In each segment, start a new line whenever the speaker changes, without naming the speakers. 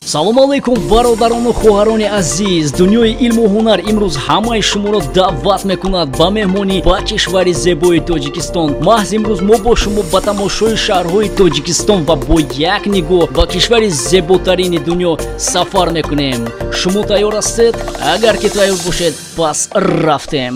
салом алейкум бародарону хоҳарони азиз. Дунёи илму ҳунар имрӯз ҳамаи шуморо даъват мекунад ба меҳмонӣ ба кишвари зебои Тоҷикистон. маҳз имрӯз мо бо шумо ба тамошои шаҳрҳои Тоҷикистон ва бо як нигоҳ ба кишвари зеботарини дунё сафар мекунем. шумо тайёр ҳастед? агар ки тайёр бошед, пас рафтем.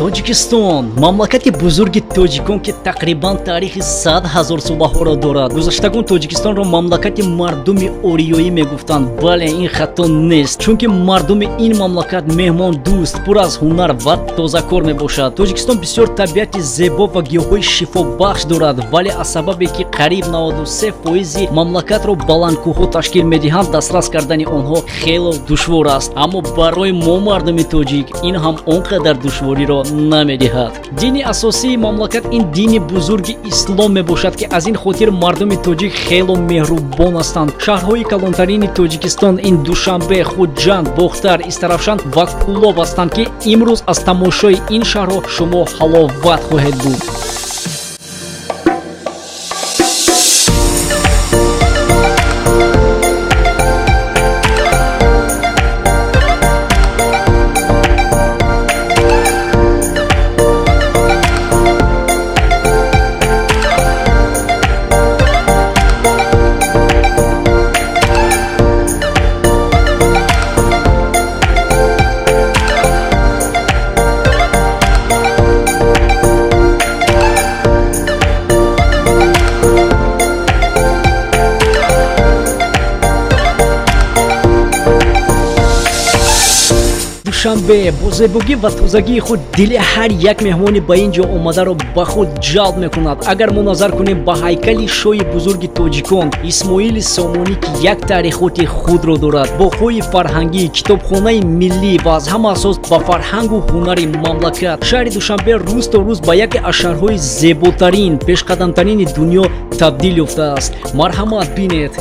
Тоҷикистон мамлакати бузурги тоҷикон ки тақрибан таърихи 100 000 солаҳоро дорад. гузаштагон тоҷикистонро мамлакати мардуми ориёӣ мегуфтанд. бале, ин хато нест, чунки мардуми ин мамлакат меҳмондӯст, пур аз ҳунар ва тозакор мебошад. тоҷикистон бисёр табиати зебо ва гиёҳҳои шифобахш дорад, вале аз сабабе ки қариб 93% мамлакатро баландкӯҳҳо ташкил медиҳанд, дастрас кардани онҳо хело душвор аст. аммо барои мо мардуми тоҷик ин ҳам он қадар душвориро намедиҳад. дини асосии мамлакат ин дини бузурги ислом мебошад ки аз ин хотир мардуми тоҷик хело меҳрубон ҳастанд. шаҳрҳои калонтарини тоҷикистон ин Душанбе, Хуҷанд, Бохтар, Истарафшан ва Кӯлоб ҳастанд ки имрӯз аз тамошои ин шаҳрҳо шумо ҳаловат хоҳед буд. Душанбе бо зебогӣ ва тозагии худ дили ҳар як меҳмони ба ин ҷо омадаро ба худ ҷалб мекунад. агар мо назар кунем ба ҳайкали шоҳи бузурги тоҷикон Исмоили Сомонӣ ки як таърихоти худро дорад, боғҳои фарҳангӣ, китобхонаи миллӣ ва аз ҳама асос ба фарҳангу ҳунари мамлакат. шаҳри Душанбе рӯз то рӯз ба яке аз шаҳрҳои зеботарин, пешқадамтарини дунё табдил ёфтааст. марҳамат бинед.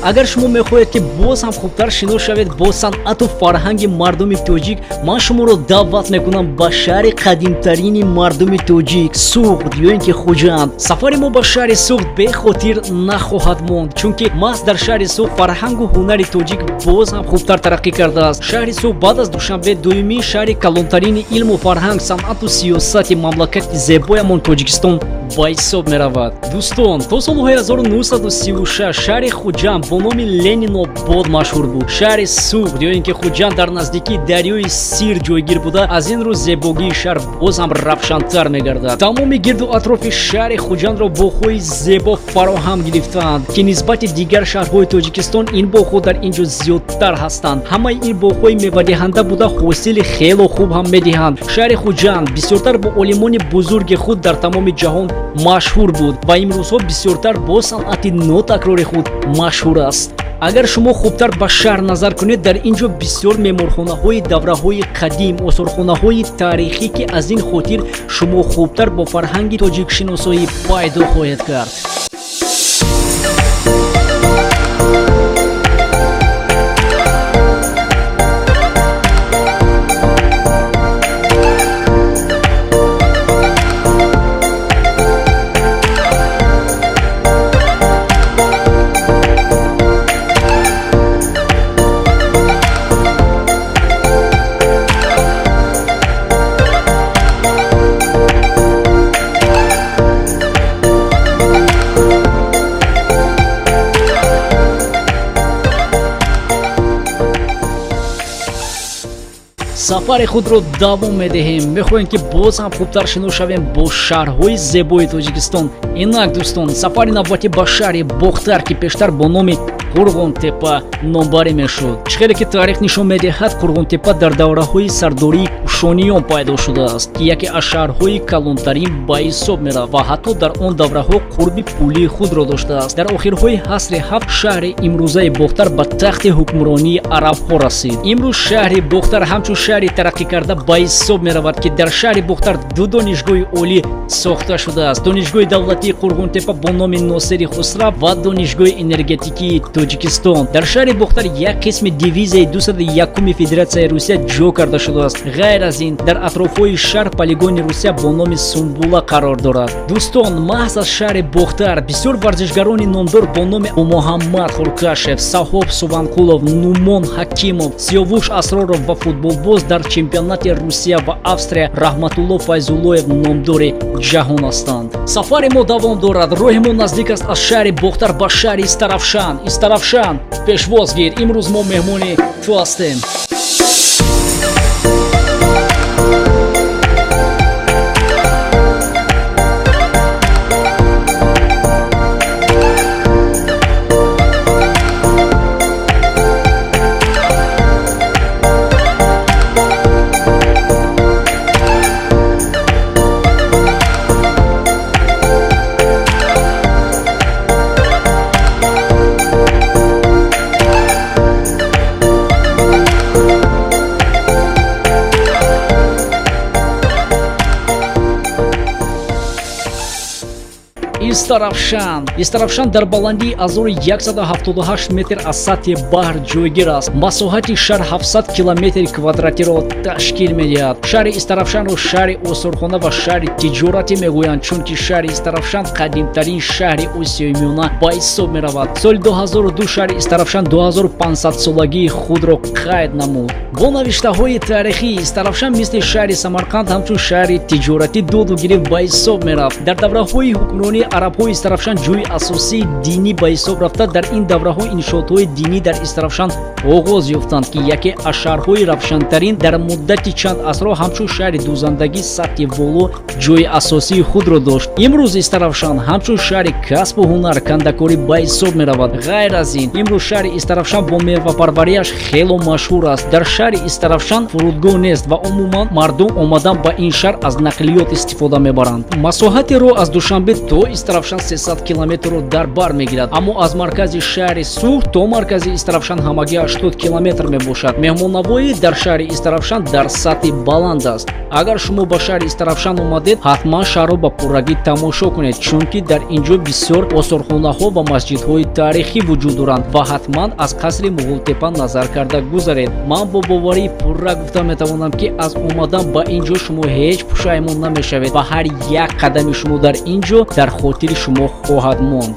агар шумо мехоҳед ки боз ҳам хубтар шинос шавед бо санъату фарҳанги мардуми тоҷик, ман шуморо даъват мекунам ба шаҳри қадимтарини мардуми тоҷик Суғд ё ин ки Хуҷанд. сафари мо ба шаҳри Суғд бехотир нахоҳад монд, чунки маҳз дар шаҳри Суғд фарҳангу ҳунари тоҷик боз ҳам хубтар тараққӣ кардааст. шаҳри Суғд баъд аз Душанбе дуюмин шаҳри калонтарини илму фарҳанг, санъату сиёсати мамлакати зебоямон Тоҷикистон ба ҳисоб меравад. дӯстон, то солҳои 1936 шаҳри Хуҷанд бо номи Ленинобод машҳур буд. шаҳри Суғд ё ин ки Хуҷанд дар наздикии дарёи Сир ҷойгир буда, аз ин рӯ зебогии шаҳр боз ҳам равшантар мегардад. тамоми гирду атрофи шаҳри Хуҷандро боғҳои зебо фароҳам гирифтаанд ки нисбати дигар шаҳрҳои Тоҷикистон ин боғҳо дар ин ҷо зиёдтар ҳастанд. ҳамаи ин боғҳои мевадиҳанда буда ҳосили хело хуб ҳам медиҳанд. шаҳри Хуҷанд бисёртар бо олимони бузурги худ дар тамоми ҷаҳон машҳур буд ва имрӯзҳо бисёртар бо санъати нотакрори худ машҳур аст. агар шумо хубтар ба шаҳр назар кунед, дар ин ҷо бисёр меъморхонаҳои давраҳои қадим, осорхонаҳои таърихӣ ки аз ин хотир шумо хубтар бо фарҳанги тоҷикшиносоӣ пайдо хоҳед кард. сафари худро давом медиҳем. Мехоҳем ки боз ҳам хубтар шино шавем бо шаҳрҳои зебои Тоҷикистон. Инак дӯстон, сафари навбатӣ ба шаҳри Бохтар ки пештар бо номи Қурғонтепа номбарӣ мешуд. чӣ хеле ки таърих нишон медиҳад, Қурғонтепа дар давраҳои сардории кушониён пайдо шудааст ки яке аз шаҳрҳои калонтарин ба ҳисоб меравад ва ҳатто дар он давраҳо қурби пулии худро доштааст. дар охирҳои асри ҳафт шаҳри имрӯзаи Бохтар ба тахти ҳукмронии арабҳо расид. имрӯз шаҳри Бохтар ҳамчун шаҳри тараққикарда ба ҳисоб меравад ки дар шаҳри Бохтар ду донишгоҳи олӣ сохта шудааст. донишгоҳи давлатии Қурғонтепа бо номи Носири Хусрав ва донишгоҳи энергетикии Тоҷикистон. дар шаҳри Бохтар як қисми дивизияи 201 Федератсияи Русия ҷо карда шудааст. ғайр аз ин, дар атрофҳои шаҳр полигони Русия бо номи Сумбула қарор дорад. дӯстон, маҳз аз шаҳри Бохтар бисёр варзишгарони номдор бо номи Муҳаммад Хуркашев, Саҳоб Субанқулов, Нумон Ҳакимов, Сиёвуш Асроров ва футболбоз дар чемпионати Русия ва Австрия Раҳматулло Файзуллоев номдори ҷаҳон ҳастанд. сафари мо давом дорад. роҳи мо наздик аст аз шаҳри Бохтар ба шаҳри Истарафшан. Истарафшан, пешвоз гир. имрӯз мо меҳмони ту ҳастем. Истарафшан дар баландии 1178 метр аз сатҳи баҳр ҷойгир аст. масоҳати шаҳр 700 километри квадратиро ташкил медиҳад. шаҳри Истарафшанро шаҳри осорхона ва шаҳри тиҷоратӣ мегӯянд, чунки шаҳри Истарафшан қадимтарин шаҳри Осиёи Миёна ба ҳисоб меравад. соли 2002 шаҳри Истарафшан 2500-солагии худро қайд намуд. бо навиштаҳои таърихӣ Истарафшан мисли шаҳри Самарқанд ҳамчун шаҳри тиҷоратӣ доду гирифт ба ҳисоб мерафт. дар давраҳои ҳукмронии арабҳои Истарафшан ҷойи асосии динӣ ба ҳисоб рафта, дар ин давраҳо иншоотҳои динӣ дар Истарафшан оғоз ёфтанд ки яке аз шаҳрҳои равшантарин дар муддати чанд асро ҳамчун шаҳри дузандагӣ сатҳи боло ҷойи асосии худро дошт. имрӯз Истарафшан ҳамчун шаҳри касбу ҳунар, кандакорӣ ба ҳисоб меравад. ғайр аз ин, имрӯз шаҳри Истарафшан бо мевапарварияш хело машҳур аст. дар шаҳри Истарафшан фурудгоҳ нест ва умуман мардум омадан ба ин шаҳр аз нақлиёт истифода мебаранд. масоҳати роҳ аз Душанбе то Истарафшан 300 километрро дар бар мегирад, аммо аз маркази шаҳри Суғ то маркази Истарафшан ҳамагӣ 80 километр мебошад. меҳмоннавоӣ дар шаҳри Истарафшан дар сатҳи баланд аст. агар шумо ба шаҳри Истарафшан омадед, ҳатман шаҳрро ба пуррагӣ тамошо кунед, чунки дар инҷо бисёр осорхонаҳо ва масҷидҳои таърихӣ вуҷуд доранд ва ҳатман аз қасри Муғултепа назар карда гузаред. ман бо боварии пурра гуфта метавонам ки аз омадан ба инҷо шумо ҳеҷ пушаймон намешавед ва ҳар як қадами шумо дар инҷо дар хотири шумо хоҳад монд.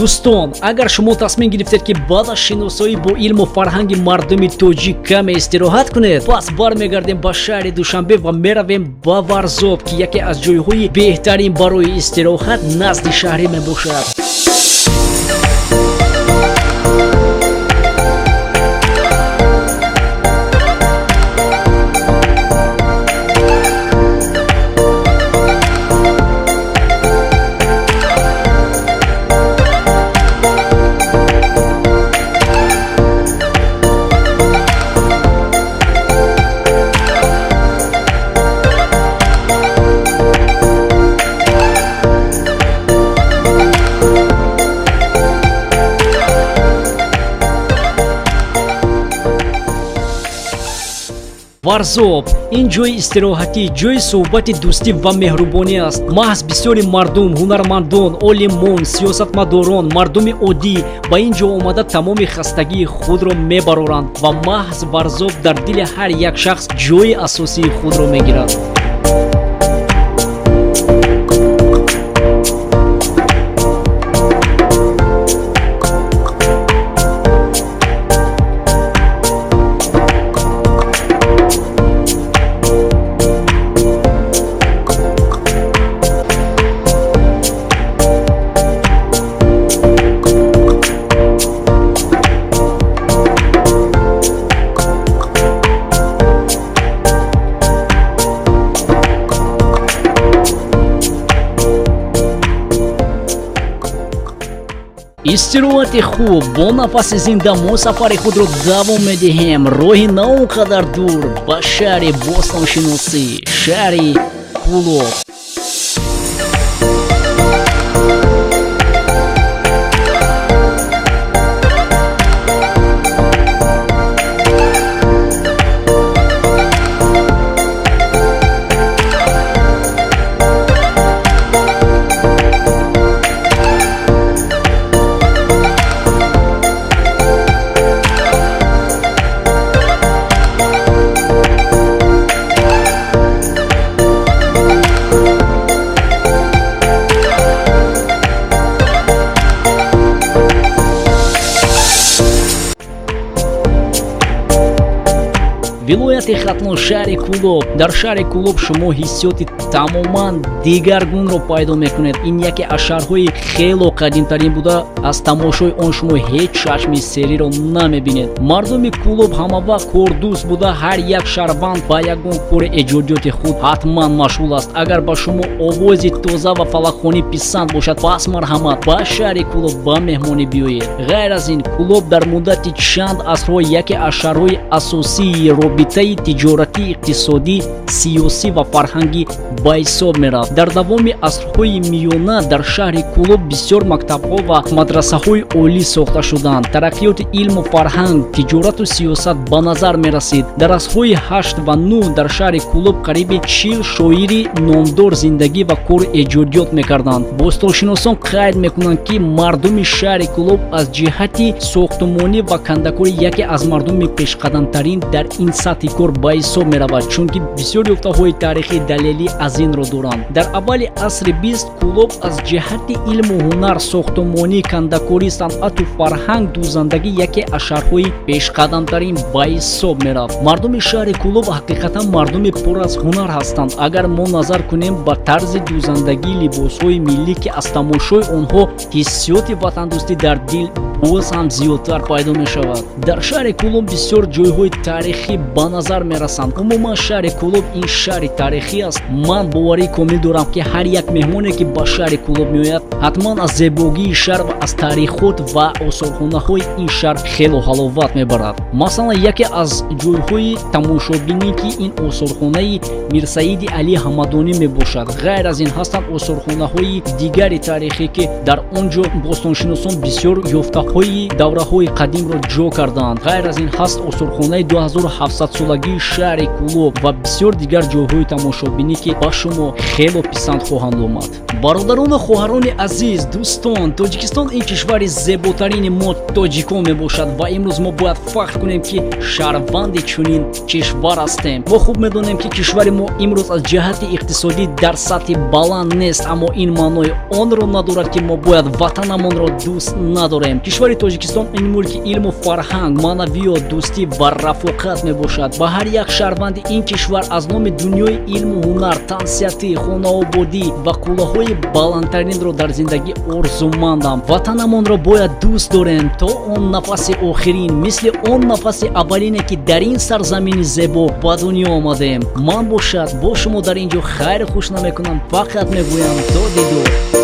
дӯстон, агар шумо тасмим гирифтед ки баъд аз шиносоӣ бо илму фарҳанги мардуми тоҷик каме истироҳат кунед, пас бармегардем ба шаҳри Душанбе ва меравем ба Варзоб ки яке аз ҷойҳои беҳтарин барои истироҳат назди шаҳрӣ мебошад. Варзоб ин ҷои истироҳатӣ, ҷои суҳбати дӯстӣ ва меҳрубонӣ аст. маҳз бисёри мардум, ҳунармандон, олимон, сиёсатмадорон, мардуми оддӣ ба ин ҷо омада тамоми хастагии худро мебароранд ва маҳз Варзоб дар дили ҳар як шахс ҷои асосии худро мегирад. истироҳати хуб бо нафаси зинда мо сафари худро давом медиҳем. роҳи на он қадар дур ба шаҳри бостоншиносӣ, шаҳри Кӯлоб. вилояти Хатлон, шаҳри Кӯлоб. дар шаҳри Кӯлоб шумо ҳиссиёти тамоман дигаргунро пайдо мекунед. ин яке аз шаҳрҳои хело қадимтарин буда аз тамошои он шумо ҳеҷ чашми сериро намебинед. мардуми Кӯлоб ҳамавақт кордӯст буда. ҳар як шаҳрванд ба ягон кори эҷодиёти худ ҳатман машғул аст. агар ба шумо овози тоза ва фалакхонӣ писанд бошад, пас марҳамат ба шаҳри Кӯлоб ба меҳмонӣ биёед. ғайр аз ин, Кӯлоб дар муддати чанд асрҳо яке аз шаҳрҳои асосии робитаи тиҷоратӣ, иқтисодӣ, сиёсӣ ва фарҳангӣ ба ҳисоб мерафт. дар давоми асрҳои миёна дар шаҳри Кӯлоб бисёр мактабҳо ва мадрасаҳои олӣ сохта шуданд. тараққиёти илму фарҳанг, тиҷорату сиёсат ба назар мерасид. дар асрҳои 8 ва 9 дар шаҳри Кӯлоб қариби 40 шоири номдор зиндагӣ ва кору эҷодиёт мекарданд. бостоншиносон қайд мекунанд ки мардуми шаҳри Кӯлоб аз ҷиҳати сохтмонӣ ва кандакорӣ яке аз мардуми пешқадамтарин дар ин сатҳи кор ба ҳисоб меравад, чунки бисёр ёфтаҳои тарихӣ далелӣ аз инро доранд. дар аввали асри 20 Кӯлоб аз ҷиҳати илму ҳунар, сохтмонӣ, кандакорӣ, санъату фарҳанг дузандагӣ яке аз шаҳрҳои пешқадамтарин ба ҳисоб мерафт. мардуми шаҳри Кӯлоб ҳақиқатан мардуми пур аз ҳунар ҳастанд. агар мо назар кунем ба тарзи дузандагии либосҳои миллӣ ки аз тамошои онҳо ҳиссиёти ватандӯстӣ дар дил боз ҳам зиёдтар пайдо мешавад. дар шаҳри Кӯлоб бисёр ҷойҳои таърихӣ ба назар мерасанд. умуман шаҳри Кӯлоб ин шаҳри таърихӣ аст. ман боварии комил дорам ки ҳар як меҳмоне ки ба шаҳри Кӯлоб меояд ҳатман аз зебогии шаҳр ва аз таърихот ва осорхонаҳои ин шаҳр хело ҳаловат мебарад. масалан яке аз ҷойҳои тамошобинӣ ки ин осорхонаи Мирсаиди Али Ҳамадонӣ мебошад. ғайр аз ин ҳастанд осорхонаҳои дигари таърихӣ ки дар он ҷо бостоншиносон бисёр ёфтаҳои давраҳои қадимро ҷо кардаанд. ғайр аз ин ҳаст осорхонаи 2700-солагии шаҳри Кӯлоб ва бисёр дигар ҷойҳои тамошобинӣ ки ба шумо хело писанд хоҳанд омад. бародарону хоҳарони азиз, дӯстон, Тоҷикистон ин кишвари зеботарини мо тоҷикон мебошад ва имрӯз мо бояд фахр кунем ки шаҳрванди чунин кишвар ҳастем. мо хуб медонем ки кишвари мо имрӯз аз ҷиҳати иқтисодӣ дар сатҳи баланд нест, аммо ин маънои онро надорад ки мо бояд ватанамонро дӯст надорем. кишвари Тоҷикистон ин мулки илму фарҳанг, маънавиёт, дӯстӣ ва рафоқат мебошад. ба ҳар як шаҳрванди ин кишвар аз номи дунёи илму ҳунар, тансиятӣ, хонаободӣ ва қуллаҳои баландтаринро дар зиндагӣ орзумандам. ватанамонро бояд дӯст дорем то он нафаси охирин, мисли он нафаси аввалине ки дар ин сарзамини зебо ба дунё омадем. ман бошад бо шумо дар ин ҷо хайру хушна мекунам. фақат мегӯям то дидор.